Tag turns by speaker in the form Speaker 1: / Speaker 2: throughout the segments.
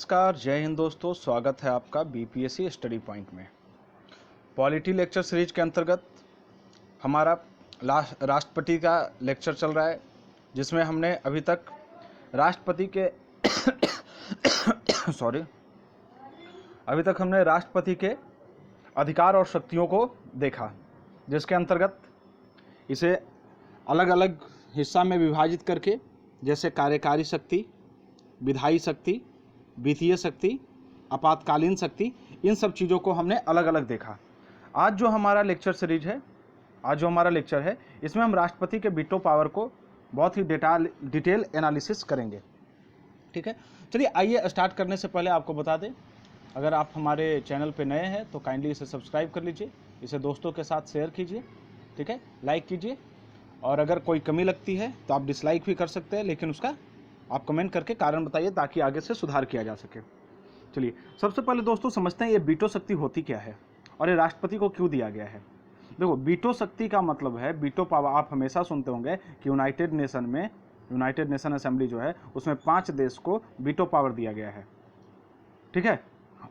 Speaker 1: नमस्कार, जय हिंद दोस्तों। स्वागत है आपका बीपीएससी स्टडी पॉइंट में। पॉलिटी लेक्चर सीरीज के अंतर्गत हमारा राष्ट्रपति का लेक्चर चल रहा है, जिसमें हमने अभी तक राष्ट्रपति के राष्ट्रपति के अधिकार और शक्तियों को देखा, जिसके अंतर्गत इसे अलग अलग हिस्सा में विभाजित करके, जैसे कार्यकारी शक्ति, विधायी शक्ति, वित्तीय शक्ति, आपातकालीन शक्ति, इन सब चीज़ों को हमने अलग अलग देखा। आज जो हमारा लेक्चर सीरीज है, आज जो हमारा लेक्चर है, इसमें हम राष्ट्रपति के वीटो पावर को बहुत ही डिटेल एनालिसिस करेंगे। ठीक है, चलिए आइए स्टार्ट करने से पहले आपको बता दें, अगर आप हमारे चैनल पे नए हैं तो काइंडली इसे सब्सक्राइब कर लीजिए, इसे दोस्तों के साथ शेयर कीजिए, ठीक है, लाइक कीजिए, और अगर कोई कमी लगती है तो आप डिसलाइक भी कर सकते हैं, लेकिन उसका आप कमेंट करके कारण बताइए ताकि आगे से सुधार किया जा सके। चलिए सबसे पहले दोस्तों समझते हैं ये वीटो शक्ति होती क्या है और ये राष्ट्रपति को क्यों दिया गया है। देखो, वीटो शक्ति का मतलब है वीटो पावर। आप हमेशा सुनते होंगे कि यूनाइटेड नेशन असेंबली जो है उसमें 5 देश को वीटो पावर दिया गया है। ठीक है,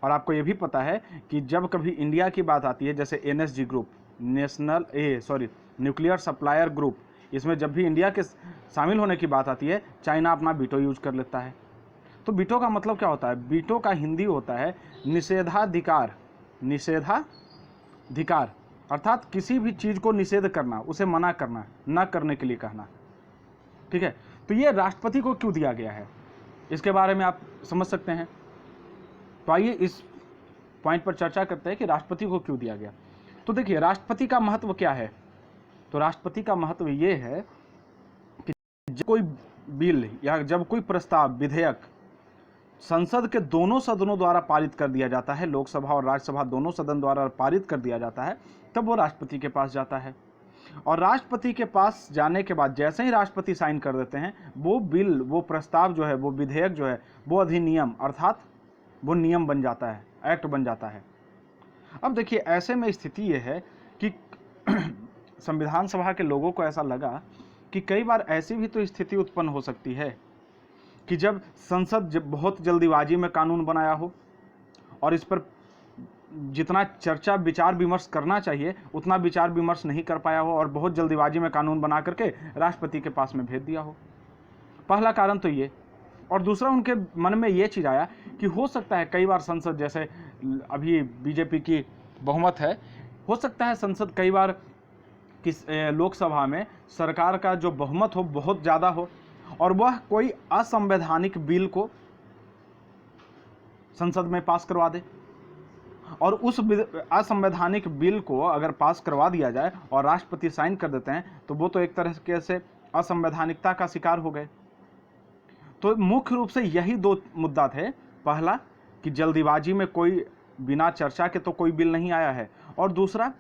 Speaker 1: और आपको ये भी पता है कि जब कभी इंडिया की बात आती है, जैसे NSG group, nuclear supplier group, इसमें जब भी इंडिया के शामिल होने की बात आती है, चाइना अपना वीटो यूज कर लेता है। तो वीटो का मतलब क्या होता है? वीटो का हिंदी होता है निषेधाधिकार। निषेधाधिकार अर्थात किसी भी चीज को निषेध करना, उसे मना करना, न करने के लिए कहना। ठीक है, तो ये राष्ट्रपति को क्यों दिया गया है, इसके बारे में आप समझ सकते हैं। तो आइए इस पॉइंट पर चर्चा करते हैं कि राष्ट्रपति को क्यों दिया गया। तो देखिए, राष्ट्रपति का महत्व क्या है। तो राष्ट्रपति का महत्व ये है कि जब कोई बिल या जब कोई प्रस्ताव, विधेयक संसद के दोनों सदनों द्वारा पारित कर दिया जाता है, लोकसभा और राज्यसभा दोनों सदन द्वारा पारित कर दिया जाता है, तब वो राष्ट्रपति के पास जाता है। और राष्ट्रपति के पास जाने के बाद जैसे ही राष्ट्रपति साइन कर देते हैं, वो बिल, वो प्रस्ताव जो है, वो विधेयक जो है, वो अधिनियम अर्थात वो नियम बन जाता है, एक्ट बन जाता है। अब देखिए, ऐसे में स्थिति ये है कि संविधान सभा के लोगों को ऐसा लगा कि कई बार ऐसी भी तो स्थिति उत्पन्न हो सकती है कि जब संसद बहुत जल्दीबाजी में कानून बनाया हो और इस पर जितना चर्चा विचार विमर्श करना चाहिए उतना विचार विमर्श नहीं कर पाया हो और बहुत जल्दीबाजी में कानून बना करके राष्ट्रपति के पास में भेज दिया हो। पहला कारण तो ये। और दूसरा, उनके मन में ये चीज़ आया कि हो सकता है कई बार संसद, जैसे अभी बीजेपी की बहुमत है, हो सकता है संसद कई बार किस लोकसभा में सरकार का जो बहुमत हो बहुत ज़्यादा हो और वह कोई असंवैधानिक बिल को संसद में पास करवा दे, और उस असंवैधानिक बिल को अगर पास करवा दिया जाए और राष्ट्रपति साइन कर देते हैं तो वो तो एक तरह से असंवैधानिकता का शिकार हो गए। तो मुख्य रूप से यही 2 मुद्दा थे। पहला कि जल्दीबाजी में कोई बिना चर्चा के तो कोई बिल नहीं आया है, और दूसरा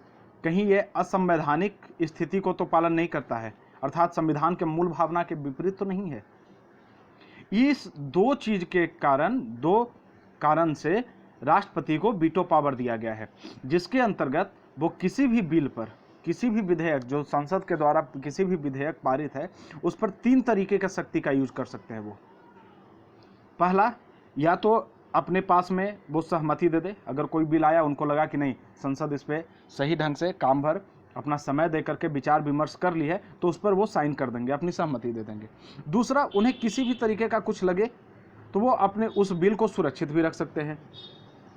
Speaker 1: कहीं ये असंवैधानिक स्थिति को तो पालन नहीं करता है, अर्थात संविधान के मूल भावना के विपरीत तो नहीं है। इस 2 चीज के कारण, 2 कारण से राष्ट्रपति को वीटो पावर दिया गया है, जिसके अंतर्गत वो किसी भी बिल पर, किसी भी विधेयक जो संसद के द्वारा किसी भी विधेयक पारित है, उस पर 3 तरीके का शक्ति का यूज कर सकते हैं वो। पहला, या तो अपने पास में वो सहमति दे दे। अगर कोई बिल आया, उनको लगा कि नहीं संसद इस पे सही ढंग से काम भर अपना समय दे करके विचार विमर्श कर ली है, तो उस पर वो साइन कर देंगे, अपनी सहमति दे देंगे। दूसरा, उन्हें किसी भी तरीके का कुछ लगे तो वो अपने उस बिल को सुरक्षित भी रख सकते हैं,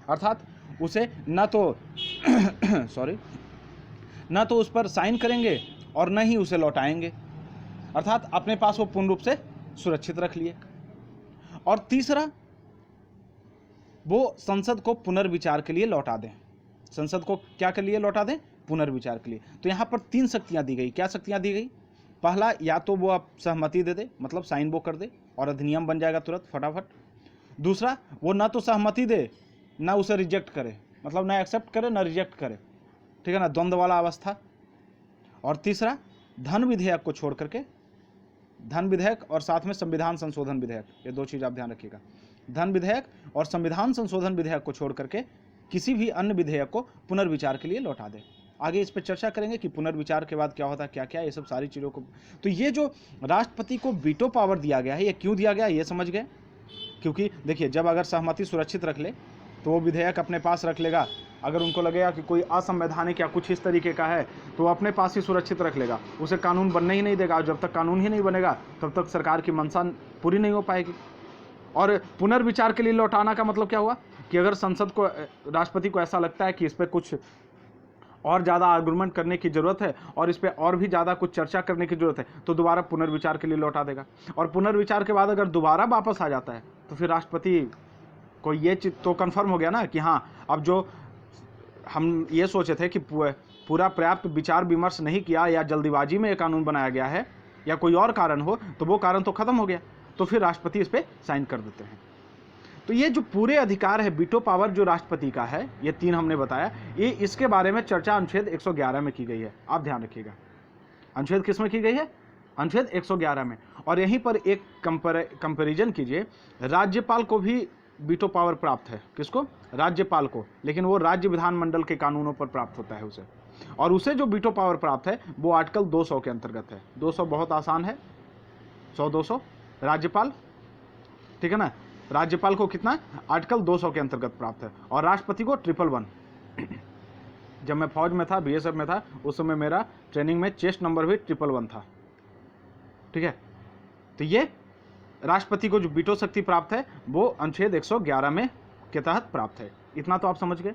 Speaker 1: अर्थात उसे न तो उस पर साइन करेंगे और न ही उसे लौटाएंगे, अर्थात अपने पास वो पूर्ण रूप से सुरक्षित रख लिए। और तीसरा, वो संसद को पुनर्विचार के लिए लौटा दें। संसद को क्या के लिए लौटा दें? पुनर्विचार के लिए। तो यहाँ पर 3 शक्तियाँ दी गई। क्या शक्तियाँ दी गई? पहला, या तो वो आप सहमति दे दे, मतलब साइन वो कर दे और अधिनियम बन जाएगा तुरंत फटाफट। दूसरा, वो ना तो सहमति दे ना उसे रिजेक्ट करे, मतलब ना एक्सेप्ट करे ना रिजेक्ट करे, ठीक है ना, द्वंद्व वाला अवस्था। और तीसरा, धन विधेयक को छोड़ करके, धन विधेयक और साथ में संविधान संशोधन विधेयक, ये 2 चीज़ आप ध्यान रखिएगा। धन विधेयक और संविधान संशोधन विधेयक को छोड़ करके किसी भी अन्य विधेयक को पुनर्विचार के लिए लौटा दे। आगे इस पर चर्चा करेंगे कि पुनर्विचार के बाद क्या होता है, क्या क्या, ये सब सारी चीज़ों को। तो ये जो राष्ट्रपति को वीटो पावर दिया गया है, ये क्यों दिया गया, ये समझ गए। क्योंकि देखिए, जब अगर सहमति सुरक्षित रख ले तो वो विधेयक अपने पास रख लेगा। अगर उनको लगेगा कि कोई असंवैधानिक या कुछ इस तरीके का है तो वो अपने पास ही सुरक्षित रख लेगा, उसे कानून बनने ही नहीं देगा। और जब तक कानून ही नहीं बनेगा तब तक सरकार की मंशा पूरी नहीं हो पाएगी। और पुनर्विचार के लिए लौटाना का मतलब क्या हुआ कि अगर संसद को, राष्ट्रपति को ऐसा लगता है कि इस पर कुछ और ज़्यादा आर्गुमेंट करने की ज़रूरत है और इस पर और भी ज़्यादा कुछ चर्चा करने की ज़रूरत है तो दोबारा पुनर्विचार के लिए लौटा देगा। और पुनर्विचार के बाद अगर दोबारा वापस आ जाता है तो फिर राष्ट्रपति को ये चीज़ तो कन्फर्म हो गया ना कि हाँ, अब जो हम ये सोचे थे कि पूरा पर्याप्त विचार विमर्श नहीं किया या जल्दीबाजी में ये कानून बनाया गया है या कोई और कारण हो, तो वो कारण तो खत्म हो गया, तो फिर राष्ट्रपति इस पर साइन कर देते हैं। तो ये जो पूरे अधिकार है, वीटो पावर जो राष्ट्रपति का है, ये 3 हमने बताया, ये इसके बारे में चर्चा अनुच्छेद 111 में की गई है। आप ध्यान रखिएगा, अनुच्छेद किस में की गई है? अनुच्छेद 111 में। और यहीं पर एक कंपैरिजन कीजिए, राज्यपाल को भी वीटो पावर प्राप्त है। किसको? राज्यपाल को, लेकिन वो राज्य विधानमंडल के कानूनों पर प्राप्त होता है उसे। और उसे जो वीटो पावर प्राप्त है वो आर्टिकल 200 के अंतर्गत है। 200 बहुत आसान है, 100-200 राज्यपाल, ठीक है ना। राज्यपाल को कितना? आर्टिकल 200 के अंतर्गत प्राप्त है। और राष्ट्रपति को 111। जब मैं फौज में था, बीएसएफ में था, उस समय मेरा ट्रेनिंग में चेस्ट नंबर भी 111 था, ठीक है। तो ये राष्ट्रपति को जो वीटो शक्ति प्राप्त है वो अनुच्छेद 111 में के तहत प्राप्त है। इतना तो आप समझ गए।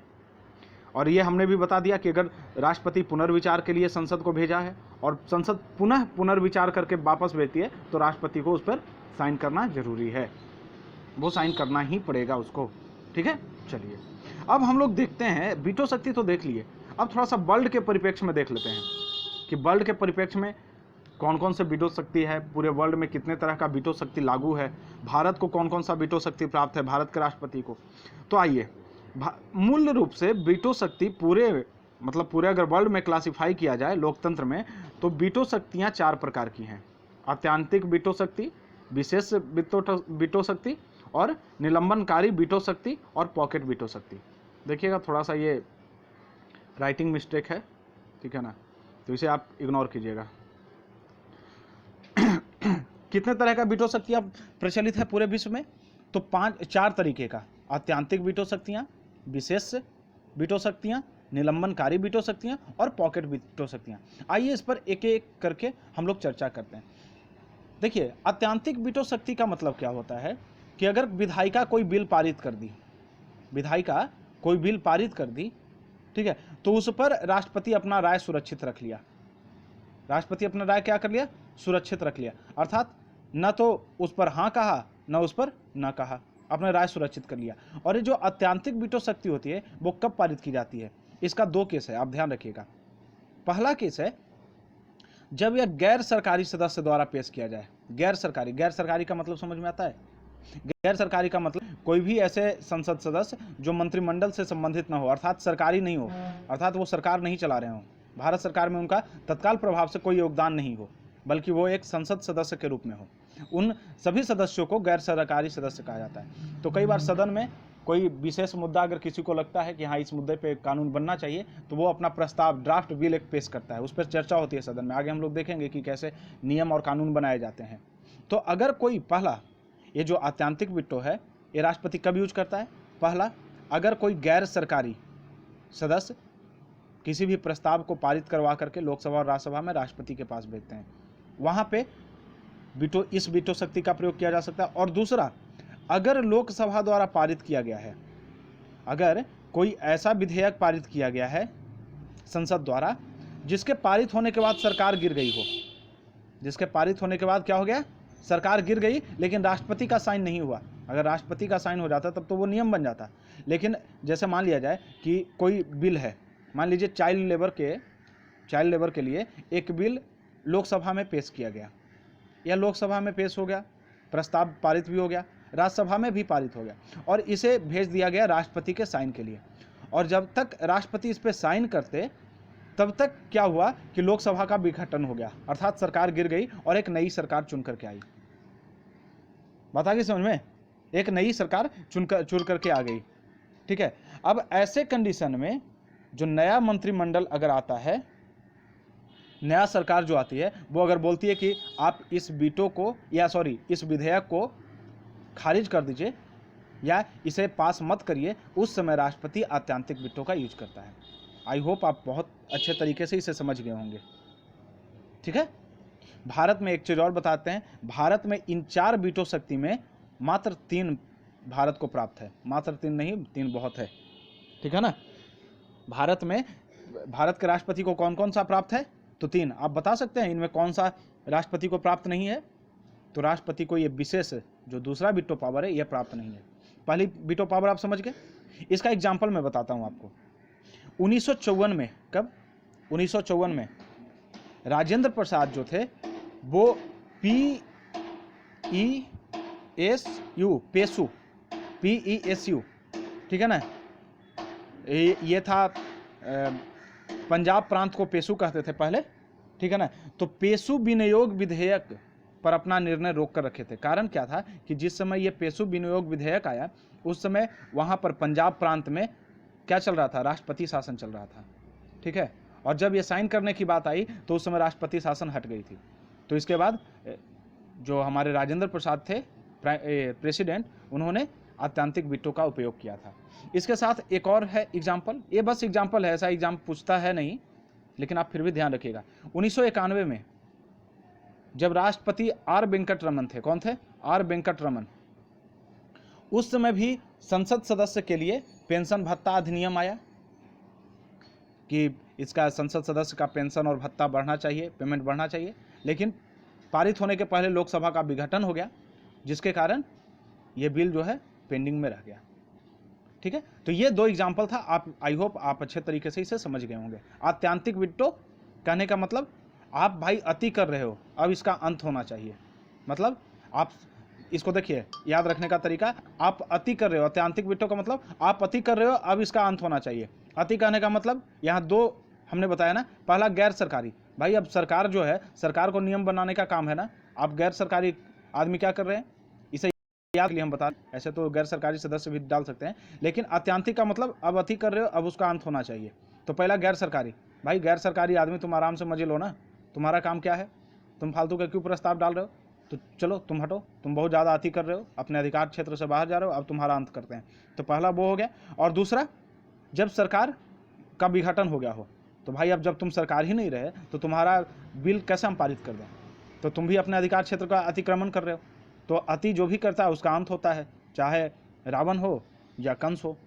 Speaker 1: और ये हमने भी बता दिया कि अगर राष्ट्रपति पुनर्विचार के लिए संसद को भेजा है और संसद पुनः पुनर्विचार करके वापस भेजती है तो राष्ट्रपति को उस पर साइन करना जरूरी है, वो साइन करना ही पड़ेगा उसको, ठीक है। चलिए अब हम लोग देखते हैं, वीटो शक्ति तो देख लिए, अब थोड़ा सा वर्ल्ड के परिप्रेक्ष्य में देख लेते हैं कि वर्ल्ड के परिप्रेक्ष्य में कौन कौन से वीटो शक्ति है, पूरे वर्ल्ड में कितने तरह का वीटो शक्ति लागू है, भारत को कौन कौन सा वीटो शक्ति प्राप्त है, भारत के राष्ट्रपति को। तो आइए, मूल रूप से वीटो शक्ति पूरे अगर वर्ल्ड में क्लासिफाई किया जाए लोकतंत्र में, तो वीटो शक्तियाँ 4 प्रकार की हैं। आत्यांतिक वीटो शक्ति, विशेष वीटो शक्ति, और निलंबनकारी वीटो शक्ति, और पॉकेट वीटो शक्ति। देखिएगा थोड़ा सा ये राइटिंग मिस्टेक है, ठीक है ना, तो इसे आप इग्नोर कीजिएगा। कितने तरह का वीटो शक्तियाँ प्रचलित है पूरे विश्व में? तो 4 तरीके का, आत्यांतिक वीटो शक्तियाँ, विशेष वीटो शक्तियाँ, निलंबनकारी वीटो शक्तियाँ और पॉकेट वीटो शक्तियाँ। आइए इस पर एक एक करके हम लोग चर्चा करते हैं। देखिए, आत्यांतिक वीटो शक्ति का मतलब क्या होता है कि अगर विधायिका कोई बिल पारित कर दी, विधायिका कोई बिल पारित कर दी, ठीक है, तो उस पर राष्ट्रपति अपना राय सुरक्षित रख लिया। राष्ट्रपति अपना राय क्या कर लिया? सुरक्षित रख लिया। अर्थात न तो उस पर हाँ कहा, न उस पर न कहा, अपना राय सुरक्षित कर लिया। और ये जो आत्यांतिक वीटो शक्ति होती है वो कब पारित की जाती है? इसका 2 केस है, आप ध्यान रखिएगा। पहला केस है जब यह गैर सरकारी सदस्य द्वारा पेश किया जाए। गैर सरकारी का मतलब समझ में आता है? गैर सरकारी का मतलब कोई भी ऐसे संसद सदस्य जो मंत्रिमंडल से संबंधित न हो, अर्थात सरकारी नहीं हो, अर्थात वो सरकार नहीं चला रहे हो, भारत सरकार में उनका तत्काल प्रभाव से कोई योगदान नहीं हो, बल्कि वो एक संसद सदस्य के रूप में हो। उन सभी सदस्यों को गैर सरकारी सदस्य कहा जाता है। तो कई बार सदन में कोई विशेष मुद्दा अगर किसी को लगता है कि हाँ इस मुद्दे पे कानून बनना चाहिए, तो वो अपना प्रस्ताव, ड्राफ्ट बिल एक पेश करता है, उस पर चर्चा होती है सदन में। आगे हम लोग देखेंगे कि कैसे नियम और कानून बनाए जाते हैं। तो अगर कोई पहला, ये जो आत्यांतिक वीटो है, ये राष्ट्रपति कब यूज करता है? पहला, अगर कोई गैर सरकारी सदस्य किसी भी प्रस्ताव को पारित करवा करके लोकसभा और राज्यसभा में राष्ट्रपति के पास भेजते हैं, वहाँ पे इस वीटो शक्ति का प्रयोग किया जा सकता है। और दूसरा, अगर लोकसभा द्वारा पारित किया गया है, अगर कोई ऐसा विधेयक पारित किया गया है संसद द्वारा जिसके पारित होने के बाद सरकार गिर गई हो, जिसके पारित होने के बाद क्या हो गया? सरकार गिर गई, लेकिन राष्ट्रपति का साइन नहीं हुआ। अगर राष्ट्रपति का साइन हो जाता तब तो वो नियम बन जाता। लेकिन जैसे मान लिया जाए कि कोई बिल है, मान लीजिए चाइल्ड लेबर के लिए एक बिल लोकसभा में पेश किया गया, या लोकसभा में पेश हो गया, प्रस्ताव पारित भी हो गया, राज्यसभा में भी पारित हो गया, और इसे भेज दिया गया राष्ट्रपति के साइन के लिए। और जब तक राष्ट्रपति इस पर साइन करते तब तक क्या हुआ कि लोकसभा का विघटन हो गया, अर्थात सरकार गिर गई और एक नई सरकार चुन करके आई। बात आ गई समझ में? एक नई सरकार चुन करके आ गई, ठीक है। अब ऐसे कंडीशन में जो नया मंत्रिमंडल अगर आता है, नया सरकार जो आती है, वो अगर बोलती है कि आप इस विधेयक को खारिज कर दीजिए या इसे पास मत करिए, उस समय राष्ट्रपति आत्यांतिक विटो का यूज करता है। आई होप आप बहुत अच्छे तरीके से इसे समझ गए होंगे। ठीक है, भारत में एक चीज और बताते हैं, भारत में इन 4 वीटो शक्ति में मात्र 3 भारत को प्राप्त है। मात्र 3 नहीं, 3 बहुत है। ठीक है ना, भारत में भारत के राष्ट्रपति को कौन कौन सा प्राप्त है? तो 3। आप बता सकते हैं इनमें कौन सा राष्ट्रपति को प्राप्त नहीं है? तो राष्ट्रपति को ये विशेष जो दूसरा वीटो पावर है यह प्राप्त नहीं है। पहली वीटो पावर आप समझ गए। इसका एग्जाम्पल मैं बताता हूं आपको। 1954 में, कब? 1954 में राजेंद्र प्रसाद जो थे वो PESU, ठीक है ना, ये था पंजाब प्रांत को पेशु कहते थे पहले। ठीक है ना, तो पेशु विनियोग विधेयक पर अपना निर्णय रोक कर रखे थे। कारण क्या था कि जिस समय ये पेशु विनियोग विधेयक आया उस समय वहां पर पंजाब प्रांत में क्या चल रहा था? राष्ट्रपति शासन चल रहा था। ठीक है, और जब ये साइन करने की बात आई तो उस समय राष्ट्रपति शासन हट गई थी। तो इसके बाद जो हमारे राजेंद्र प्रसाद थे प्रेसिडेंट, उन्होंने आत्यांतिक वीटो का उपयोग किया था। इसके साथ एक और है एग्जाम्पल, ये बस एग्जाम्पल है, ऐसा एग्जाम पूछता है नहीं, लेकिन आप फिर भी ध्यान रखिएगा। 1991 में जब राष्ट्रपति आर वेंकटरमन थे, कौन थे? आर वेंकटरमन, उस समय भी संसद सदस्य के लिए पेंशन भत्ता अधिनियम आया कि इसका संसद सदस्य का पेंशन और भत्ता बढ़ना चाहिए, पेमेंट बढ़ना चाहिए, लेकिन पारित होने के पहले लोकसभा का विघटन हो गया, जिसके कारण यह बिल जो है पेंडिंग में रह गया। ठीक है, तो ये 2 एग्जाम्पल था। आप आई होप आप अच्छे तरीके से इसे समझ गए होंगे। आत्यांतिक वीटो कहने का मतलब आप भाई अति कर रहे हो, अब इसका अंत होना चाहिए। मतलब आप इसको देखिए, याद रखने का तरीका, आप अति कर रहे हो, आत्यांतिक वीटो का मतलब आप अति कर रहे हो, अब इसका अंत होना चाहिए। अति कहने का मतलब यहाँ 2 हमने बताया ना, पहला गैर सरकारी, भाई अब सरकार जो है, सरकार को नियम बनाने का काम है ना, आप गैर सरकारी आदमी क्या कर रहे हैं, इसे याद के लिए हम बता, ऐसे तो गैर सरकारी सदस्य भी डाल सकते हैं, लेकिन आत्यांतिक का मतलब अब अति कर रहे हो, अब उसका अंत होना चाहिए। तो पहला गैर सरकारी, भाई गैर सरकारी आदमी तुम आराम से मजे लो ना, तुम्हारा काम क्या है, तुम फालतू का क्यों प्रस्ताव डाल रहे हो? तो चलो तुम हटो, तुम बहुत ज़्यादा अति कर रहे हो, अपने अधिकार क्षेत्र से बाहर जा रहे हो, अब तुम्हारा अंत करते हैं। तो पहला वो हो गया। और दूसरा, जब सरकार का विघटन हो गया हो, तो भाई अब जब तुम सरकार ही नहीं रहे तो तुम्हारा बिल कैसे हम पारित कर दें? तो तुम भी अपने अधिकार क्षेत्र का अतिक्रमण कर रहे हो। तो अति जो भी करता है उसका अंत होता है, चाहे रावण हो या कंस हो।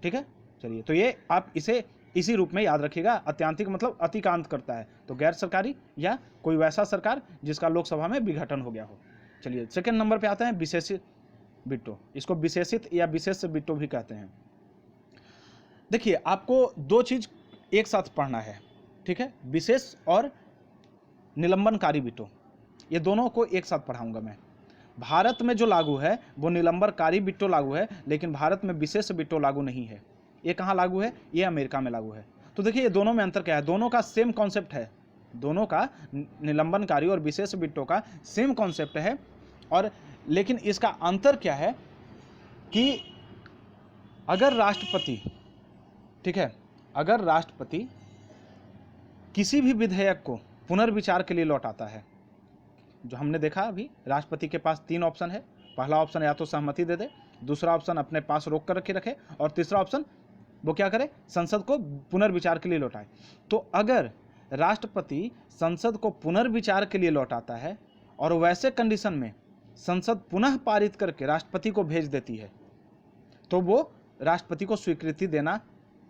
Speaker 1: ठीक है, चलिए, तो ये आप इसे इसी रूप में याद रखिएगा। आत्यांतिक मतलब अति का अंत करता है, तो गैर सरकारी या कोई वैसा सरकार जिसका लोकसभा में विघटन हो गया हो। चलिए, सेकंड नंबर पे आते हैं विशेषित वीटो। इसको विशेषित या विशेष वीटो भी कहते हैं। देखिए, आपको 2 चीज एक साथ पढ़ना है। ठीक है, विशेष और निलंबनकारी वीटो, ये दोनों को एक साथ पढ़ाऊंगा मैं। भारत में जो लागू है वो निलंबनकारी वीटो लागू है, लेकिन भारत में विशेष वीटो लागू नहीं है। ये कहाँ लागू है? ये अमेरिका में लागू है। तो देखिए, ये दोनों में अंतर क्या है? दोनों का सेम कॉन्सेप्ट है, दोनों का निलंबनकारी और विशेष वीटो का सेम कॉन्सेप्ट है, और लेकिन इसका अंतर क्या है कि अगर राष्ट्रपति, ठीक है, अगर राष्ट्रपति किसी भी विधेयक को पुनर्विचार के लिए लौटाता है, जो हमने देखा अभी, राष्ट्रपति के पास 3 ऑप्शन है। पहला ऑप्शन या तो सहमति दे दे, दूसरा ऑप्शन अपने पास रोक कर रखे, और तीसरा ऑप्शन वो क्या करे? संसद को पुनर्विचार के लिए लौटाए। तो अगर राष्ट्रपति संसद को पुनर्विचार के लिए लौटाता है और वैसे कंडीशन में संसद पुनः पारित करके राष्ट्रपति को भेज देती है, तो वो राष्ट्रपति को स्वीकृति देना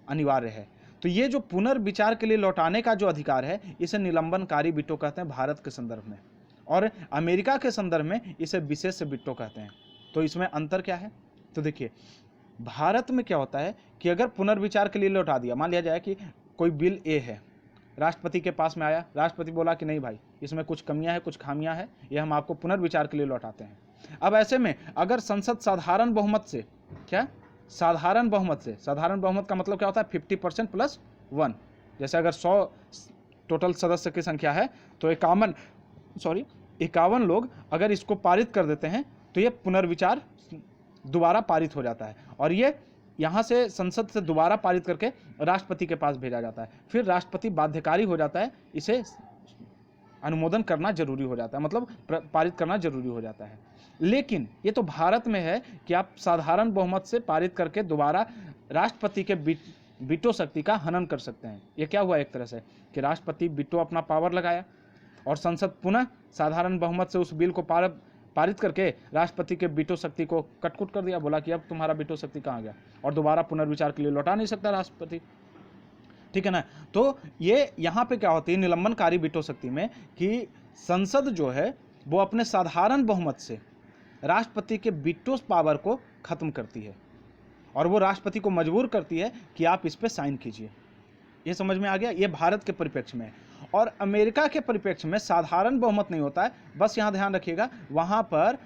Speaker 1: अनिवार्य है। तो ये जो पुनर्विचार के लिए लौटाने का जो अधिकार है, इसे निलंबनकारी वीटो कहते हैं भारत के संदर्भ में, और अमेरिका के संदर्भ में इसे विशेष वीटो कहते हैं। तो इसमें अंतर क्या है? तो देखिए, भारत में क्या होता है कि अगर पुनर्विचार के लिए लौटा दिया, मान लिया जाए कि कोई बिल ए है, राष्ट्रपति के पास में आया, राष्ट्रपति बोला कि नहीं भाई, इसमें कुछ कमियां हैं, कुछ खामियां हैं, ये हम आपको पुनर्विचार के लिए लौटाते हैं। अब ऐसे में अगर संसद साधारण बहुमत से, क्या साधारण बहुमत से, साधारण बहुमत का मतलब क्या होता है? 50% + 1। जैसे अगर 100 टोटल सदस्य की संख्या है तो 51 लोग अगर इसको पारित कर देते हैं तो ये पुनर्विचार दोबारा पारित हो जाता है, और ये यहाँ से संसद से दोबारा पारित करके राष्ट्रपति के पास भेजा जाता है। फिर राष्ट्रपति बाध्यकारी हो जाता है इसे अनुमोदन करना जरूरी हो जाता है, मतलब पारित करना जरूरी हो जाता है। लेकिन ये तो भारत में है कि आप साधारण बहुमत से पारित करके दोबारा राष्ट्रपति के वीटो शक्ति का हनन कर सकते हैं। ये क्या हुआ एक तरह से कि राष्ट्रपति वीटो अपना पावर लगाया और संसद पुनः साधारण बहुमत से उस बिल को पारित करके राष्ट्रपति के वीटो शक्ति को कटकुट कर दिया, बोला कि अब तुम्हारा वीटो शक्ति कहाँ गया, और दोबारा पुनर्विचार के लिए लौटा नहीं सकता राष्ट्रपति, ठीक है ना। तो ये यहाँ पे क्या होती है निलंबनकारी वीटो शक्ति में कि संसद जो है वो अपने साधारण बहुमत से राष्ट्रपति के वीटो पावर को खत्म करती है और वो राष्ट्रपति को मजबूर करती है कि आप इस पे साइन कीजिए। ये समझ में आ गया। ये भारत के परिप्रेक्ष्य में है। और अमेरिका के परिप्रेक्ष्य में साधारण बहुमत नहीं होता है, बस यहाँ ध्यान रखिएगा वहाँ पर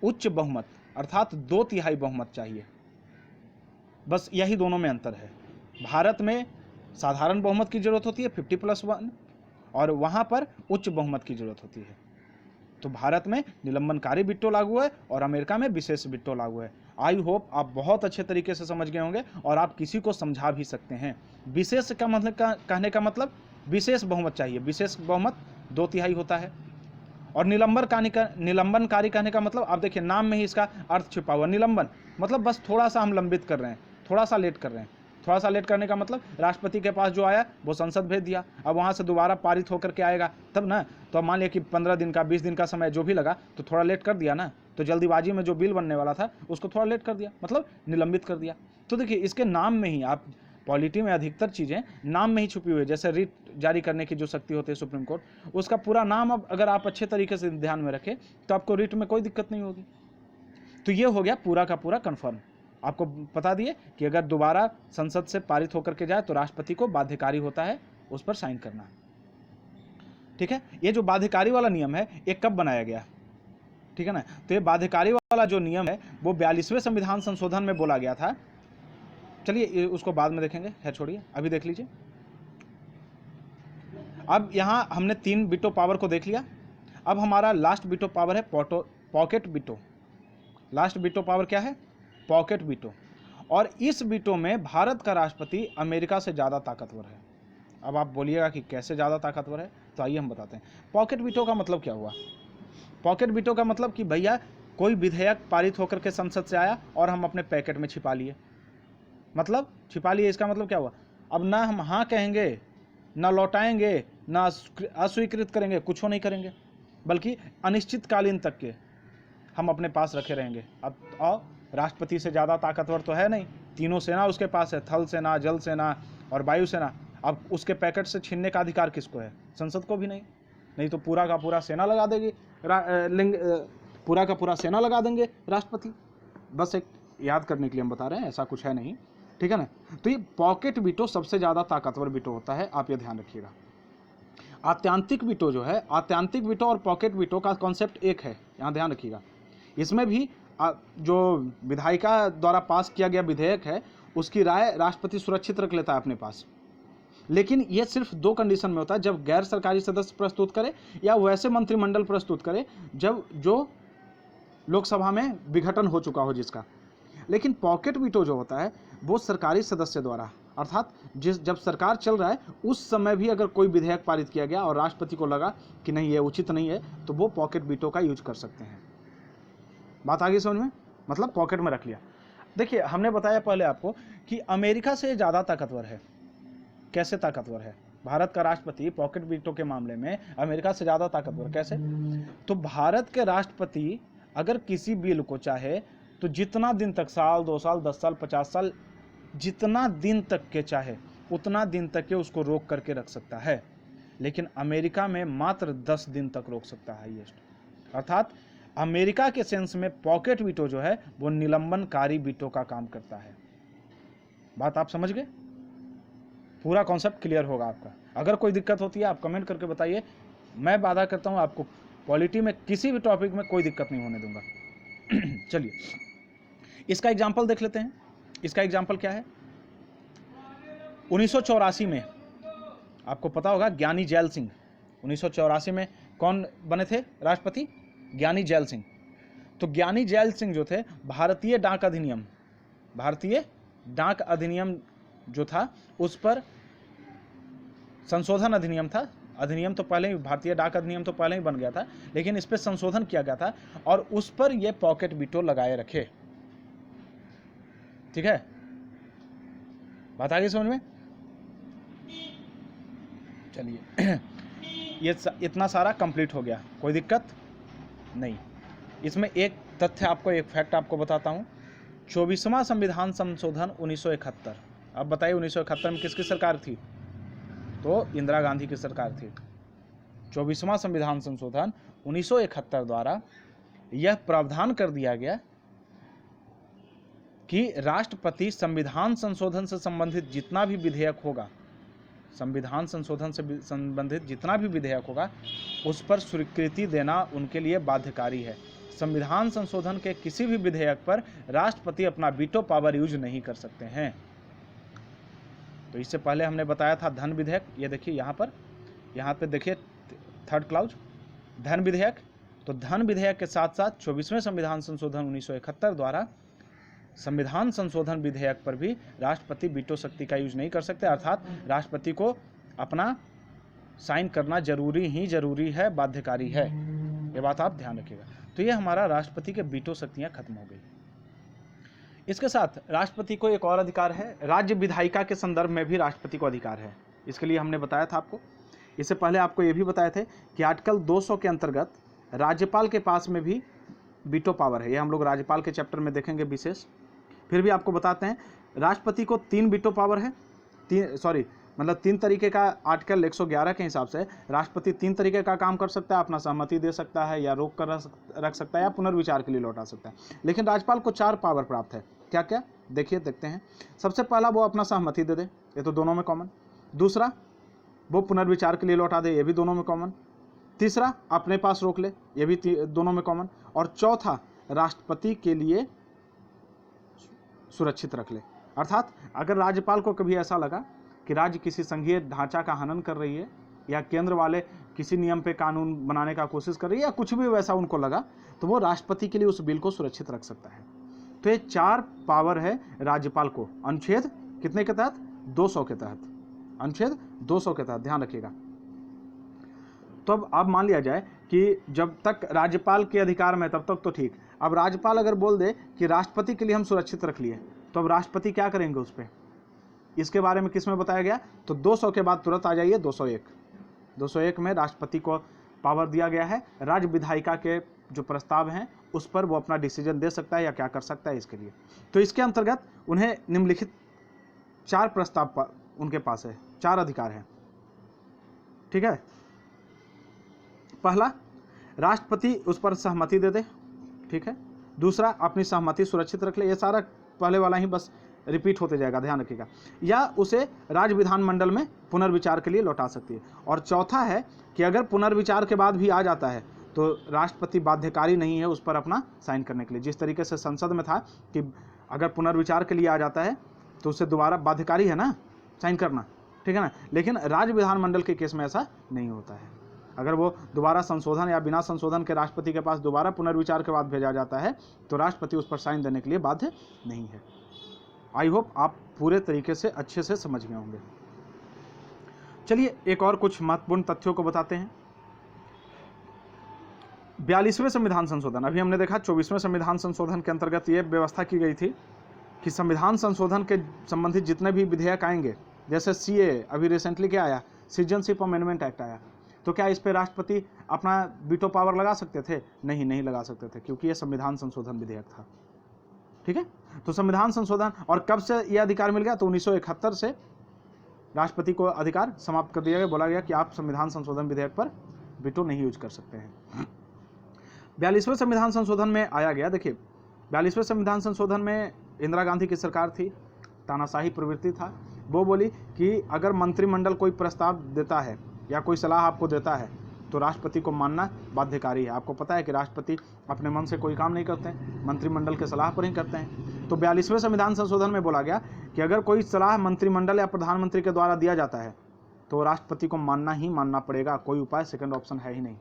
Speaker 1: उच्च बहुमत अर्थात 2/3 बहुमत चाहिए, बस यही दोनों में अंतर है। भारत में साधारण बहुमत की जरूरत होती है 50+1 और वहाँ पर उच्च बहुमत की जरूरत होती है। तो भारत में निलंबनकारी वीटो लागू है और अमेरिका में विशेष वीटो लागू है। आई होप आप बहुत अच्छे तरीके से समझ गए होंगे और आप किसी को समझा भी सकते हैं। विशेष का मतलब कहने का मतलब विशेष बहुमत चाहिए, विशेष बहुमत 2/3 होता है। और निलंबनकारी कहने का मतलब आप देखिए नाम में ही इसका अर्थ छिपा हुआ। निलंबन मतलब बस थोड़ा सा हम लंबित कर रहे हैं, थोड़ा सा लेट कर रहे हैं। थोड़ा सा लेट करने का मतलब राष्ट्रपति के पास जो आया वो संसद भेज दिया, अब वहाँ से दोबारा पारित होकर के आएगा तब ना। तो अब मान लिया कि 15 दिन का 20 दिन का समय जो भी लगा तो थोड़ा लेट कर दिया ना, तो जल्दीबाजी में जो बिल बनने वाला था उसको थोड़ा लेट कर दिया, मतलब निलंबित कर दिया। तो देखिए इसके नाम में ही, आप पॉलिटी में अधिकतर चीज़ें नाम में ही छुपी हुई है। जैसे रिट जारी करने की जो शक्ति होती है सुप्रीम कोर्ट, उसका पूरा नाम अब अगर आप अच्छे तरीके से ध्यान में रखें तो आपको रिट में कोई दिक्कत नहीं होगी। तो ये हो गया पूरा का पूरा कन्फर्म। आपको बता दिए कि अगर दोबारा संसद से पारित होकर के जाए तो राष्ट्रपति को बाध्यकारी होता है उस पर साइन करना, ठीक है। ये जो बाध्यकारी वाला नियम है ये कब बनाया गया, ठीक है ना। तो ये बाध्यकारी वाला जो नियम है वो 42वें संविधान संशोधन में बोला गया था। चलिए उसको बाद में देखेंगे, है छोड़िए, अभी देख लीजिए। अब यहां हमने 3 वीटो पावर को देख लिया। अब हमारा लास्ट वीटो पावर है pocket veto. Last veto power क्या है? Pocket veto. और इस वीटो में भारत का राष्ट्रपति अमेरिका से ज़्यादा ताकतवर है। अब आप बोलिएगा कि कैसे ज़्यादा ताकतवर है, तो आइए हम बताते हैं। पॉकेट वीटो का मतलब क्या हुआ? पॉकेट वीटो का मतलब कि भैया कोई विधेयक पारित होकर के संसद से आया और हम अपने पैकेट में छिपा लिए, मतलब छिपा लिए। इसका मतलब क्या हुआ? अब ना हम हाँ कहेंगे, ना लौटाएंगे, ना अस्वीकृत करेंगे, कुछ नहीं करेंगे, बल्कि अनिश्चितकालीन तक के हम अपने पास रखे रहेंगे। अब राष्ट्रपति से ज़्यादा ताकतवर तो है नहीं, तीनों सेना उसके पास है, थल सेना, जल सेना और वायु सेना। अब उसके पैकेट से छीनने का अधिकार किसको है? संसद को भी नहीं। नहीं तो पूरा का पूरा सेना लगा देगी, पूरा का पूरा सेना लगा देंगे राष्ट्रपति। बस एक याद करने के लिए हम बता रहे हैं, ऐसा कुछ है नहीं, ठीक है ना। तो ये पॉकेट वीटो सबसे ज़्यादा ताकतवर वीटो होता है, आप ये ध्यान रखिएगा। आत्यांतिक वीटो जो है, आत्यांतिक वीटो और पॉकेट वीटो का कॉन्सेप्ट एक है, यहाँ ध्यान रखिएगा। इसमें भी जो विधायिका द्वारा पास किया गया विधेयक है उसकी राय राष्ट्रपति सुरक्षित रख लेता है अपने पास, लेकिन यह सिर्फ 2 कंडीशन में होता है, जब गैर सरकारी सदस्य प्रस्तुत करे या वैसे मंत्रिमंडल प्रस्तुत करे जब जो लोकसभा में विघटन हो चुका हो जिसका। लेकिन पॉकेट वीटो जो होता है वो सरकारी सदस्य द्वारा, अर्थात जब सरकार चल रहा है उस समय भी अगर कोई विधेयक पारित किया गया और राष्ट्रपति को लगा कि नहीं ये उचित नहीं है तो वो पॉकेट वीटो का यूज कर सकते हैं। बात आगे समझ में, मतलब पॉकेट में रख लिया। देखिए हमने बताया पहले आपको कि अमेरिका से ज़्यादा ताकतवर है। कैसे ताकतवर है? भारत का राष्ट्रपति पॉकेट वीटो के मामले में अमेरिका से ज़्यादा ताकतवर कैसे? तो भारत के राष्ट्रपति अगर किसी बिल को चाहे तो जितना दिन तक, साल, 2 साल, 10 साल, 50 साल, जितना दिन तक के चाहे उतना दिन तक के उसको रोक करके रख सकता है। लेकिन अमेरिका में मात्र 10 दिन तक रोक सकता है हाईएस्ट। अर्थात अमेरिका के सेंस में पॉकेट वीटो जो है वो निलंबनकारी वीटो का काम करता है। बात आप समझ गए? पूरा कॉन्सेप्ट क्लियर होगा आपका। अगर कोई दिक्कत होती है आप कमेंट करके बताइए, मैं वादा करता हूं आपको पॉलिटी में किसी भी टॉपिक में कोई दिक्कत नहीं होने दूंगा। चलिए इसका एग्जाम्पल देख लेते हैं। इसका एग्जाम्पल क्या है? 1984 में आपको पता होगा ज्ञानी जैल सिंह। 1984 में कौन बने थे राष्ट्रपति? ज्ञानी जैल सिंह। तो ज्ञानी जैल सिंह जो थे, भारतीय डाक अधिनियम जो था उस पर संशोधन अधिनियम था अधिनियम तो पहले ही, भारतीय डाक अधिनियम तो पहले ही बन गया था, लेकिन इस पर संशोधन किया गया था और उस पर यह पॉकेट वीटो लगाए रखे। ठीक है, बात आ गई समझ में? चलिए ये इतना सारा कंप्लीट हो गया, कोई दिक्कत नहीं। इसमें एक तथ्य आपको, एक फैक्ट आपको बताता हूं। 24वां संविधान संशोधन 1971। अब बताइए 1971 में किसकी सरकार थी? तो इंदिरा गांधी की सरकार थी। 24वां संविधान संशोधन 1971 द्वारा यह प्रावधान कर दिया गया कि राष्ट्रपति संविधान संशोधन से संबंधित जितना भी विधेयक होगा, संविधान संशोधन से संबंधित जितना भी विधेयक होगा उस पर स्वीकृति देना उनके लिए बाध्यकारी है। संविधान संशोधन के किसी भी विधेयक पर राष्ट्रपति अपना वीटो पावर यूज नहीं कर सकते हैं। तो इससे पहले हमने बताया था धन विधेयक, ये देखिए यहाँ पे देखिए थर्ड क्लाउज धन विधेयक। तो धन विधेयक के साथ साथ 24वें संविधान संशोधन 1971 द्वारा संविधान संशोधन विधेयक पर भी राष्ट्रपति वीटो शक्ति का यूज नहीं कर सकते, अर्थात राष्ट्रपति को अपना साइन करना जरूरी है, बाध्यकारी है। ये बात आप ध्यान रखिएगा। तो ये हमारा राष्ट्रपति के वीटो शक्तियां खत्म हो गई। इसके साथ राष्ट्रपति को एक और अधिकार है, राज्य विधायिका के संदर्भ में भी राष्ट्रपति को अधिकार है। इसके लिए हमने बताया था आपको, इससे पहले आपको ये भी बताए थे कि आर्टिकल 200 के अंतर्गत राज्यपाल के पास में भी वीटो पावर है। ये हम लोग राज्यपाल के चैप्टर में देखेंगे विशेष। फिर भी आपको बताते हैं राष्ट्रपति को 3 वीटो पावर है, 3 तरीके का। आर्टिकल 111 के हिसाब से राष्ट्रपति 3 तरीके का काम कर सकता है, अपना सहमति दे सकता है, या रोक कर रख सकता है, या पुनर्विचार के लिए लौटा सकता है। लेकिन राज्यपाल को 4 पावर प्राप्त है। क्या क्या देखिए, देखते हैं। सबसे पहला, वो अपना सहमति दे दे, ये तो दोनों में कॉमन। दूसरा, वो पुनर्विचार के लिए लौटा दे, ये भी दोनों में कॉमन। तीसरा, अपने पास रोक ले, ये भी दोनों में कॉमन। और चौथा, राष्ट्रपति के लिए सुरक्षित रख ले। अर्थात अगर राज्यपाल को कभी ऐसा लगा कि राज्य किसी संघीय ढांचा का हनन कर रही है, या केंद्र वाले किसी नियम पे कानून बनाने का कोशिश कर रही है, या कुछ भी वैसा उनको लगा, तो वो राष्ट्रपति के लिए उस बिल को सुरक्षित रख सकता है। तो ये 4 पावर है राज्यपाल को, अनुच्छेद कितने के तहत? 200 के तहत, अनुच्छेद 200 के तहत, ध्यान रखिएगा। तो अब मान लिया जाए कि जब तक राज्यपाल के अधिकार में तब तक तो ठीक। अब राज्यपाल अगर बोल दे कि राष्ट्रपति के लिए हम सुरक्षित रख लिए, तो अब राष्ट्रपति क्या करेंगे उस पर? इसके बारे में किस में बताया गया? तो 200 के बाद तुरंत आ जाइए 201 में राष्ट्रपति को पावर दिया गया है, राज्य विधायिका के जो प्रस्ताव हैं उस पर वो अपना डिसीजन दे सकता है या क्या कर सकता है इसके लिए। तो इसके अंतर्गत उन्हें निम्नलिखित 4 प्रस्ताव उनके पास है, 4 अधिकार है। ठीक है, पहला, राष्ट्रपति उस पर सहमति दे दे, ठीक है। दूसरा, अपनी सहमति सुरक्षित रख ले, ये सारा पहले वाला ही बस रिपीट होते जाएगा, ध्यान रखिएगा। या उसे राज्य विधानमंडल में पुनर्विचार के लिए लौटा सकती है। और चौथा है कि अगर पुनर्विचार के बाद भी आ जाता है तो राष्ट्रपति बाध्यकारी नहीं है उस पर अपना साइन करने के लिए। जिस तरीके से संसद में था कि अगर पुनर्विचार के लिए आ जाता है तो उससे दोबारा बाध्यकारी है ना साइन करना, ठीक है ना। लेकिन राज्य विधानमंडल के केस में ऐसा नहीं होता है। अगर वो दोबारा संशोधन या बिना संशोधन के राष्ट्रपति के पास दोबारा पुनर्विचार के बाद भेजा जाता है तो राष्ट्रपति उस पर साइन देने के लिए बाध्य नहीं है। आई होप आप पूरे तरीके से अच्छे से समझ गए होंगे। चलिए एक और कुछ महत्वपूर्ण तथ्यों को बताते हैं। 42वें संविधान संशोधन, अभी हमने देखा 24वें संविधान संशोधन के अंतर्गत ये व्यवस्था की गई थी कि संविधान संशोधन के संबंधित जितने भी विधेयक आएंगे, जैसे सीए अभी रिसेंटली क्या आया, सिटीजनशिप अमेंडमेंट एक्ट आया, तो क्या इस पे राष्ट्रपति अपना वीटो पावर लगा सकते थे? नहीं लगा सकते थे, क्योंकि ये संविधान संशोधन विधेयक था। ठीक है, तो संविधान संशोधन, और कब से यह अधिकार मिल गया? तो 1971 से राष्ट्रपति को अधिकार समाप्त कर दिया गया, बोला गया कि आप संविधान संशोधन विधेयक पर वीटो नहीं यूज कर सकते हैं। 42वें संविधान संशोधन में आया गया, देखिए 42वें संविधान संशोधन में इंदिरा गांधी की सरकार थी, तानाशाही प्रवृत्ति था। वो बोली कि अगर मंत्रिमंडल कोई प्रस्ताव देता है या कोई सलाह आपको देता है तो राष्ट्रपति को मानना बाध्यकारी है। आपको पता है कि राष्ट्रपति अपने मन से कोई काम नहीं करते हैं, मंत्रिमंडल के सलाह पर ही करते हैं। तो 42वें संविधान संशोधन में बोला गया कि अगर कोई सलाह मंत्रिमंडल या प्रधानमंत्री के द्वारा दिया जाता है तो राष्ट्रपति को मानना ही मानना पड़ेगा, कोई उपाय सेकंड ऑप्शन है ही नहीं।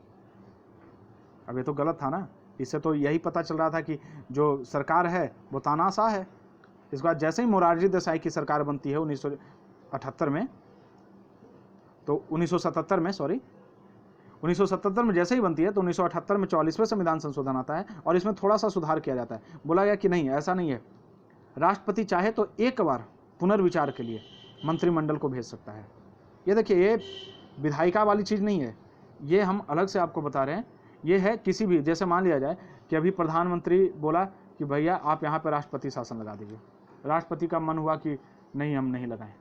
Speaker 1: अब ये तो गलत था ना, इससे तो यही पता चल रहा था कि जो सरकार है वो तानाशाह है। इसके बाद जैसे ही मोरारजी देसाई की सरकार बनती है 1978 में, तो 1977 में 1977 में जैसे ही बनती है तो 1978 में 44वें संविधान संशोधन आता है और इसमें थोड़ा सा सुधार किया जाता है। बोला गया कि नहीं, ऐसा नहीं है, राष्ट्रपति चाहे तो एक बार पुनर्विचार के लिए मंत्रिमंडल को भेज सकता है। ये देखिए, ये विधायिका वाली चीज़ नहीं है, ये हम अलग से आपको बता रहे हैं। ये है किसी भी, जैसे मान लिया जाए कि अभी प्रधानमंत्री बोला कि भैया आप यहाँ पर राष्ट्रपति शासन लगा दीजिए, राष्ट्रपति का मन हुआ कि नहीं हम नहीं लगाएं,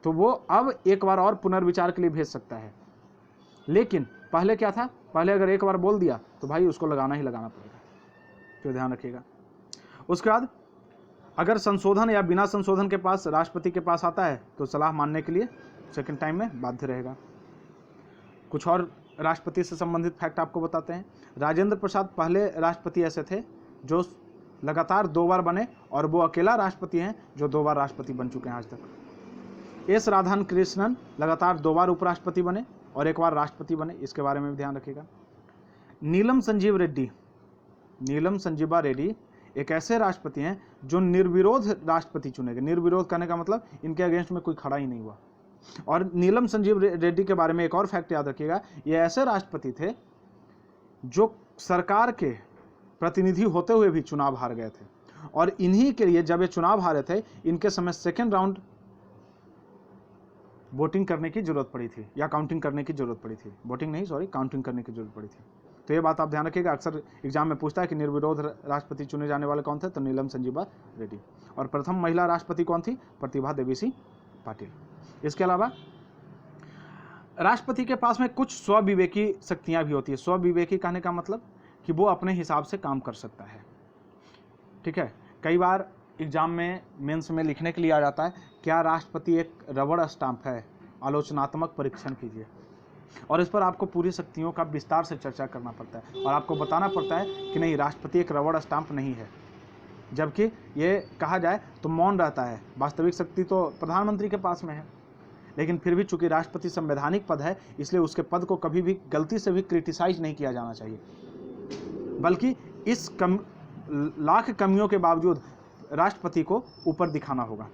Speaker 1: तो वो अब एक बार और पुनर्विचार के लिए भेज सकता है। लेकिन पहले क्या था, पहले अगर एक बार बोल दिया तो भाई उसको लगाना ही लगाना पड़ेगा, तो ध्यान रखिएगा। उसके बाद अगर संशोधन या बिना संशोधन के पास राष्ट्रपति के पास आता है तो सलाह मानने के लिए सेकंड टाइम में बाध्य रहेगा। कुछ और राष्ट्रपति से संबंधित फैक्ट आपको बताते हैं। राजेंद्र प्रसाद पहले राष्ट्रपति ऐसे थे जो लगातार 2 बार बने और वो अकेला राष्ट्रपति हैं जो 2 बार राष्ट्रपति बन चुके हैं आज तक। एस राधाकृष्णन लगातार 2 बार उपराष्ट्रपति बने और 1 बार राष्ट्रपति बने, इसके बारे में भी ध्यान रखिएगा। नीलम संजीवा रेड्डी एक ऐसे राष्ट्रपति हैं जो निर्विरोध राष्ट्रपति चुने गए। निर्विरोध करने का मतलब इनके अगेंस्ट में कोई खड़ा ही नहीं हुआ। और नीलम संजीव रेड्डी के बारे में एक और फैक्ट याद रखिएगा, ये ऐसे राष्ट्रपति थे जो सरकार के प्रतिनिधि होते हुए भी चुनाव हार गए थे और इन्हीं के लिए जब ये चुनाव हारे थे इनके समय सेकेंड राउंड वोटिंग करने की जरूरत पड़ी थी या काउंटिंग करने की जरूरत पड़ी थी। वोटिंग नहीं, सॉरी, काउंटिंग करने की जरूरत पड़ी थी। तो ये बात आप ध्यान रखिएगा, अक्सर एग्जाम में पूछता है कि निर्विरोध राष्ट्रपति चुने जाने वाले कौन थे, तो नीलम संजीवा रेड्डी। और प्रथम महिला राष्ट्रपति कौन थी, प्रतिभा देवी सिंह पाटिल। इसके अलावा राष्ट्रपति के पास में कुछ स्वविवेकी शक्तियां भी होती है। स्वविवेकी कहने का मतलब कि वो अपने हिसाब से काम कर सकता है, ठीक है। कई बार एग्जाम में मेंस में लिखने के लिए आ जाता है, क्या राष्ट्रपति एक रबड़ स्टाम्प है, आलोचनात्मक परीक्षण कीजिए। और इस पर आपको पूरी शक्तियों का विस्तार से चर्चा करना पड़ता है और आपको बताना पड़ता है कि नहीं, राष्ट्रपति एक रबड़ स्टाम्प नहीं है। जबकि ये कहा जाए तो मौन रहता है, वास्तविक शक्ति तो प्रधानमंत्री के पास में है। लेकिन फिर भी चूंकि राष्ट्रपति संवैधानिक पद है, इसलिए उसके पद को कभी भी गलती से भी क्रिटिसाइज नहीं किया जाना चाहिए, बल्कि इस लाख कमियों के बावजूद राष्ट्रपति को ऊपर दिखाना होगा।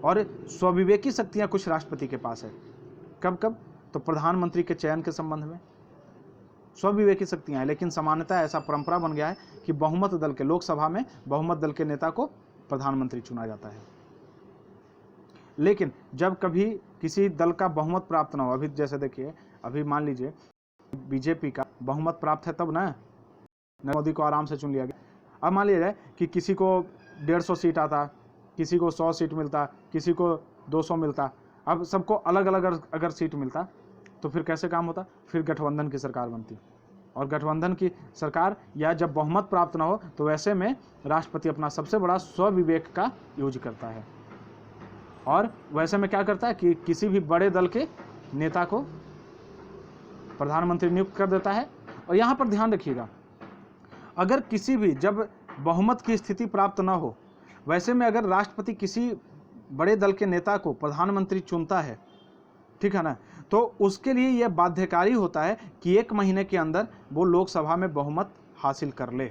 Speaker 1: और स्वविवेकी शक्तियां कुछ राष्ट्रपति के पास है। कब कब, तो प्रधानमंत्री के चयन के संबंध में स्वविवेकी शक्तियां हैं। लेकिन सामान्यतः ऐसा परंपरा बन गया है कि बहुमत दल के, लोकसभा में बहुमत दल के नेता को प्रधानमंत्री चुना जाता है। लेकिन जब कभी किसी दल का बहुमत प्राप्त ना हो, अभी जैसे देखिए, अभी मान लीजिए बीजेपी का बहुमत प्राप्त है तब ना मोदी को आराम से चुन लिया गया। अब मान लिया जाए कि किसी को 150 सीट आता, किसी को 100 सीट मिलता, किसी को 200 मिलता, अब सबको अलग अलग अगर सीट मिलता तो फिर कैसे काम होता, फिर गठबंधन की सरकार बनती। और गठबंधन की सरकार या जब बहुमत प्राप्त ना हो तो वैसे में राष्ट्रपति अपना सबसे बड़ा स्वविवेक का यूज करता है और वैसे में क्या करता है कि किसी भी बड़े दल के नेता को प्रधानमंत्री नियुक्त कर देता है। और यहाँ पर ध्यान रखिएगा, अगर किसी भी, जब बहुमत की स्थिति प्राप्त ना हो, वैसे में अगर राष्ट्रपति किसी बड़े दल के नेता को प्रधानमंत्री चुनता है, ठीक है ना, तो उसके लिए यह बाध्यकारी होता है कि 1 महीने के अंदर वो लोकसभा में बहुमत हासिल कर ले,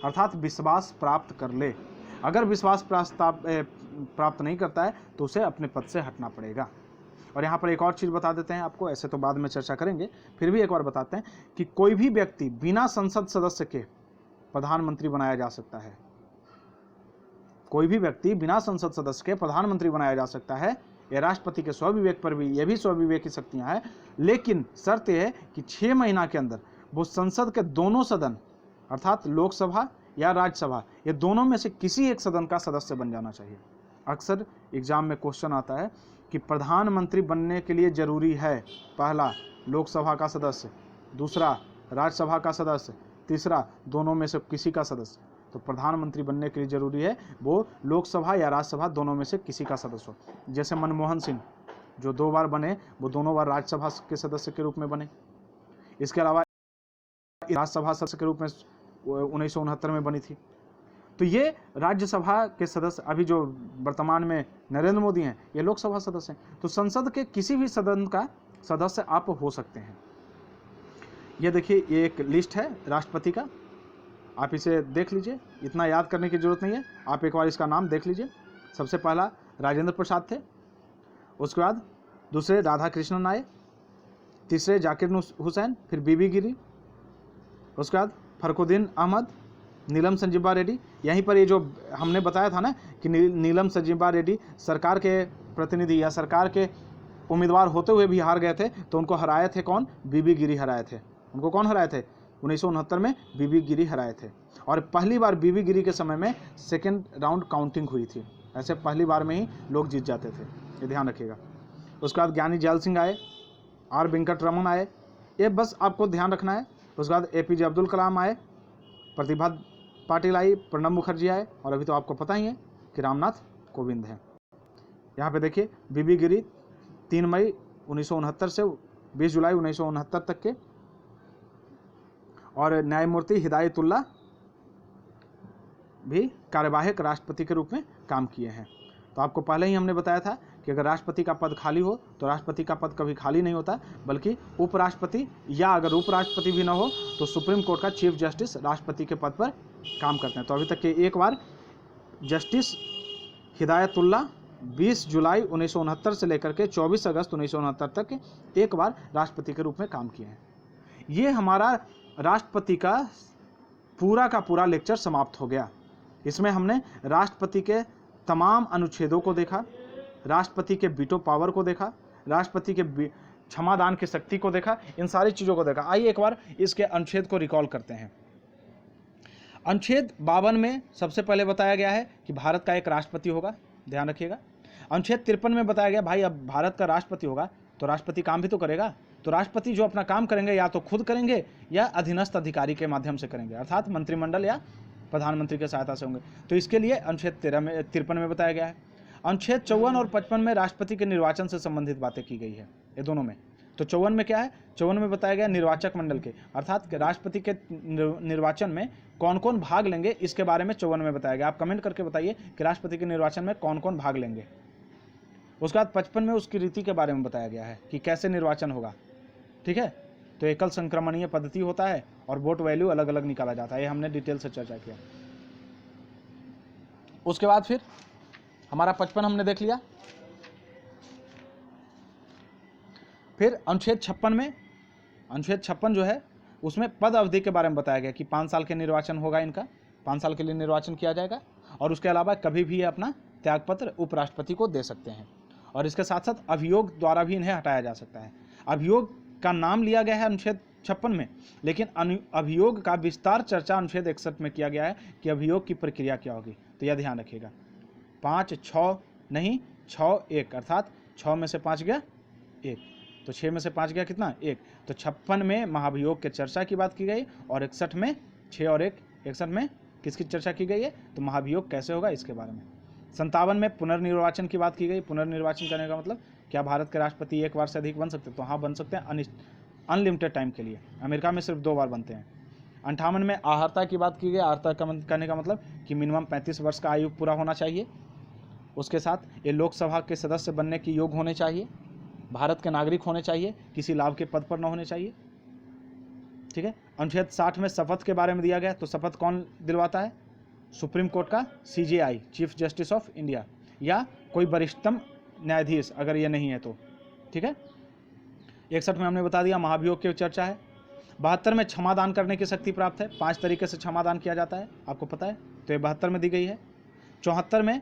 Speaker 1: अर्थात विश्वास प्राप्त कर ले। अगर विश्वास प्राप्त नहीं करता है तो उसे अपने पद से हटना पड़ेगा। और यहाँ पर एक और चीज़ बता देते हैं आपको, ऐसे तो बाद में चर्चा करेंगे, फिर भी एक बार बताते हैं कि कोई भी व्यक्ति बिना संसद सदस्य के प्रधानमंत्री बनाया जा सकता है। कोई भी व्यक्ति बिना संसद सदस्य के प्रधानमंत्री बनाया जा सकता है। यह राष्ट्रपति के स्वविवेक पर भी, यह भी स्वविवेक की शक्तियां हैं। लेकिन शर्त यह है कि 6 महीना के अंदर वो संसद के दोनों सदन, अर्थात लोकसभा या राज्यसभा, ये दोनों में से किसी एक सदन का सदस्य बन जाना चाहिए। अक्सर एग्जाम में क्वेश्चन आता है कि प्रधानमंत्री बनने के लिए जरूरी है, पहला लोकसभा का सदस्य, दूसरा राज्यसभा का सदस्य, तीसरा दोनों में से किसी का सदस्य। तो प्रधानमंत्री बनने के लिए जरूरी है वो लोकसभा या राज्यसभा दोनों में से किसी का सदस्य हो। जैसे मनमोहन सिंह जो 2 बार बने, वो दोनों बार राज्यसभा के सदस्य के रूप में बने। इसके अलावा राज्यसभा सदस्य के रूप में 1969 में बनी थी। तो ये राज्यसभा के सदस्य, अभी जो वर्तमान में नरेंद्र मोदी हैं, ये लोकसभा सदस्य हैं। तो संसद के किसी भी सदन का सदस्य आप हो सकते हैं। ये देखिए, ये एक लिस्ट है राष्ट्रपति का, आप इसे देख लीजिए, इतना याद करने की जरूरत नहीं है, आप एक बार इसका नाम देख लीजिए। सबसे पहला राजेंद्र प्रसाद थे, उसके बाद दूसरे राधा कृष्णन आए, तीसरे जाकिर हुसैन, फिर बीबी गिरी, उसके बाद फरकुद्दीन अहमद, नीलम संजीवा रेड्डी। यहीं पर ये जो हमने बताया था ना कि नीलम संजीवा रेड्डी सरकार के प्रतिनिधि या सरकार के उम्मीदवार होते हुए भी हार गए थे, तो उनको हराए थे कौन? बीबी गिरी हराए थे। उनको कौन हराए थे? 1969 में बीबी गिरी हराए थे। और पहली बार बीबी गिरी के समय में सेकेंड राउंड काउंटिंग हुई थी। ऐसे पहली बार में ही लोग जीत जाते थे, ये ध्यान रखिएगा। उसके बाद ज्ञानी जैल सिंह आए, आर वेंकट रमन आए, ये बस आपको ध्यान रखना है। उसके बाद APJ अब्दुल कलाम आए, प्रतिभा पाटिल आई, प्रणब मुखर्जी आए, और अभी तो आपको पता ही है कि रामनाथ कोविंद हैं। यहाँ पे देखिए बीबी गिरी 3 मई 1969 से 20 जुलाई 1969 तक के, और न्यायमूर्ति हिदायतुल्लाह भी कार्यवाहक राष्ट्रपति के रूप में काम किए हैं। तो आपको पहले ही हमने बताया था कि अगर राष्ट्रपति का पद खाली हो तो राष्ट्रपति का पद कभी खाली नहीं होता, बल्कि उपराष्ट्रपति, या अगर उपराष्ट्रपति भी ना हो तो सुप्रीम कोर्ट का चीफ जस्टिस राष्ट्रपति के पद पर काम करते हैं। तो अभी तक के एक बार जस्टिस हिदायतुल्लाह 20 जुलाई 1969 से लेकर के 24 अगस्त 1969 तक एक बार राष्ट्रपति के रूप में काम किए हैं। ये हमारा राष्ट्रपति का पूरा लेक्चर समाप्त हो गया। इसमें हमने राष्ट्रपति के तमाम अनुच्छेदों को देखा, राष्ट्रपति के वीटो पावर को देखा, राष्ट्रपति के क्षमादान की शक्ति को देखा, इन सारी चीज़ों को देखा। आइए एक बार इसके अनुच्छेद को रिकॉल करते हैं। अनुच्छेद 52 में सबसे पहले बताया गया है कि भारत का एक राष्ट्रपति होगा, ध्यान रखिएगा। अनुच्छेद 53 में बताया गया भाई अब भारत का राष्ट्रपति होगा तो राष्ट्रपति काम भी तो करेगा, तो राष्ट्रपति जो अपना काम करेंगे या तो खुद करेंगे या अधीनस्थ अधिकारी के माध्यम से करेंगे, अर्थात मंत्रिमंडल या प्रधानमंत्री की सहायता से होंगे। तो इसके लिए अनुच्छेद 53 में बताया गया है। अनुच्छेद 54 और 55 में राष्ट्रपति के निर्वाचन से संबंधित बातें की गई है, ये दोनों में। तो 54 में क्या है? 54 में बताया गया निर्वाचक मंडल के, अर्थात राष्ट्रपति के निर्वाचन में कौन कौन भाग लेंगे, इसके बारे में 54 में बताया गया। आप कमेंट करके बताइए कि राष्ट्रपति के निर्वाचन में कौन कौन भाग लेंगे। उसके बाद 55 में उसकी रीति के बारे में बताया गया है कि कैसे निर्वाचन होगा, ठीक है। तो एकल संक्रमणीय पद्धति होता है और वोट वैल्यू अलग अलग निकाला जाता है, ये हमने डिटेल से चर्चा किया। उसके बाद फिर हमारा 55 हमने देख लिया। फिर अनुच्छेद 56 में, अनुच्छेद 56 जो है उसमें पद अवधि के बारे में बताया गया कि 5 साल के निर्वाचन होगा, इनका 5 साल के लिए निर्वाचन किया जाएगा, और उसके अलावा कभी भी अपना त्यागपत्र उपराष्ट्रपति को दे सकते हैं, और इसके साथ साथ अभियोग द्वारा भी इन्हें हटाया जा सकता है। अभियोग का नाम लिया गया है अनुच्छेद 56 में, लेकिन अभियोग का विस्तार चर्चा अनुच्छेद 61 में किया गया है कि अभियोग की प्रक्रिया क्या होगी। तो यह ध्यान रखिएगा, 5 6 नहीं 6 1, अर्थात 6 में से 5 गया 1, तो 6 में से 5 गया कितना 1। तो 56 में महाभियोग के चर्चा की बात की गई, और 61 में 6 और 1, 61 में किसकी चर्चा की गई है? तो महाभियोग कैसे होगा इसके बारे में। 57 में पुनर्निर्वाचन की बात की गई। पुनर्निर्वाचन करने का मतलब क्या भारत के राष्ट्रपति एक बार से अधिक बन सकते हैं? तो हाँ, बन सकते हैं अनलिमिटेड टाइम के लिए। अमेरिका में सिर्फ 2 बार बनते हैं। 58 में आहारता की बात की गई। आहारता करने का मतलब कि मिनिमम 35 वर्ष का आयु पूरा होना चाहिए, उसके साथ ये लोकसभा के सदस्य बनने के योग्य होने चाहिए, भारत के नागरिक होने चाहिए, किसी लाभ के पद पर न होने चाहिए, ठीक है। अनुच्छेद 60 में शपथ के बारे में दिया गया। तो शपथ कौन दिलवाता है? सुप्रीम कोर्ट का CJI, chief justice of India, या कोई वरिष्ठतम न्यायाधीश अगर ये नहीं है तो, ठीक है। 61 में हमने बता दिया महाभियोग की चर्चा है। 72 में क्षमादान करने की शक्ति प्राप्त है। 5 तरीके से क्षमादान किया जाता है, आपको पता है, तो ये 72 में दी गई है। 74 में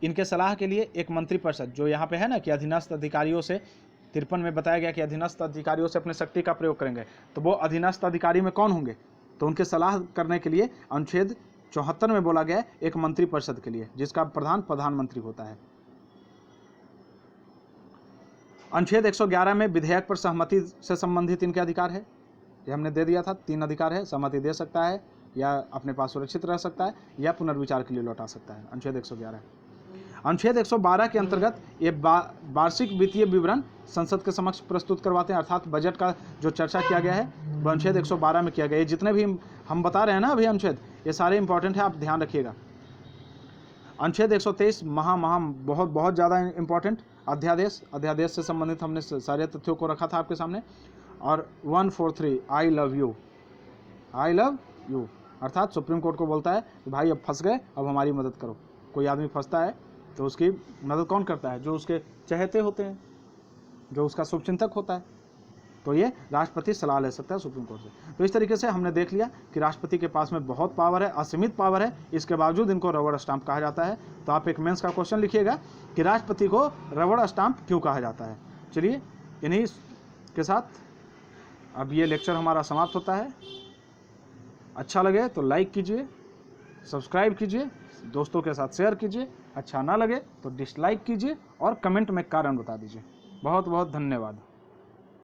Speaker 1: इनके सलाह के लिए एक मंत्रिपरिषद, जो यहाँ पे है ना कि अधीनस्थ अधिकारियों से, 53 में बताया गया कि अधीनस्थ अधिकारियों से अपने शक्ति का प्रयोग करेंगे। तो वो अधीनस्थ अधिकारी में कौन होंगे? तो उनके सलाह करने के लिए अनुच्छेद 74 में बोला गया एक मंत्रिपरिषद के लिए, जिसका प्रधान प्रधानमंत्री होता है। अनुच्छेद 111 में विधेयक पर सहमति से संबंधित इनके अधिकार है, ये हमने दे दिया था। 3 अधिकार है, सहमति दे सकता है, या अपने पास सुरक्षित रह सकता है, या पुनर्विचार के लिए लौटा सकता है। अनुच्छेद 111। अनुच्छेद 112 के अंतर्गत ये वार्षिक वित्तीय विवरण संसद के समक्ष प्रस्तुत करवाते हैं, अर्थात बजट का जो चर्चा किया गया है वो अनुच्छेद 112 में किया गया है। जितने भी हम बता रहे हैं ना अभी अनुच्छेद, ये सारे इंपॉर्टेंट है, आप ध्यान रखिएगा। अनुच्छेद 123 बहुत ज़्यादा इंपॉर्टेंट अध्यादेश से संबंधित हमने सारे तथ्यों को रखा था आपके सामने। और 143 आई लव यू अर्थात सुप्रीम कोर्ट को बोलता है कि भाई अब फंस गए, अब हमारी मदद करो। कोई आदमी फंसता है तो उसकी मदद कौन करता है? जो उसके चहेते होते हैं, जो उसका शुभचिंतक होता है। तो ये राष्ट्रपति सलाह ले सकता है सुप्रीम कोर्ट से। तो इस तरीके से हमने देख लिया कि राष्ट्रपति के पास में बहुत पावर है, असीमित पावर है, इसके बावजूद इनको रबड़ स्टाम्प कहा जाता है। तो आप एक मेंस का क्वेश्चन लिखिएगा कि राष्ट्रपति को रबड़ स्टाम्प क्यों कहा जाता है। चलिए, इन्हीं के साथ अब ये लेक्चर हमारा समाप्त होता है। अच्छा लगे तो लाइक कीजिए, सब्सक्राइब कीजिए, दोस्तों के साथ शेयर कीजिए। अच्छा ना लगे तो डिसलाइक कीजिए और कमेंट में कारण बता दीजिए। बहुत बहुत धन्यवाद।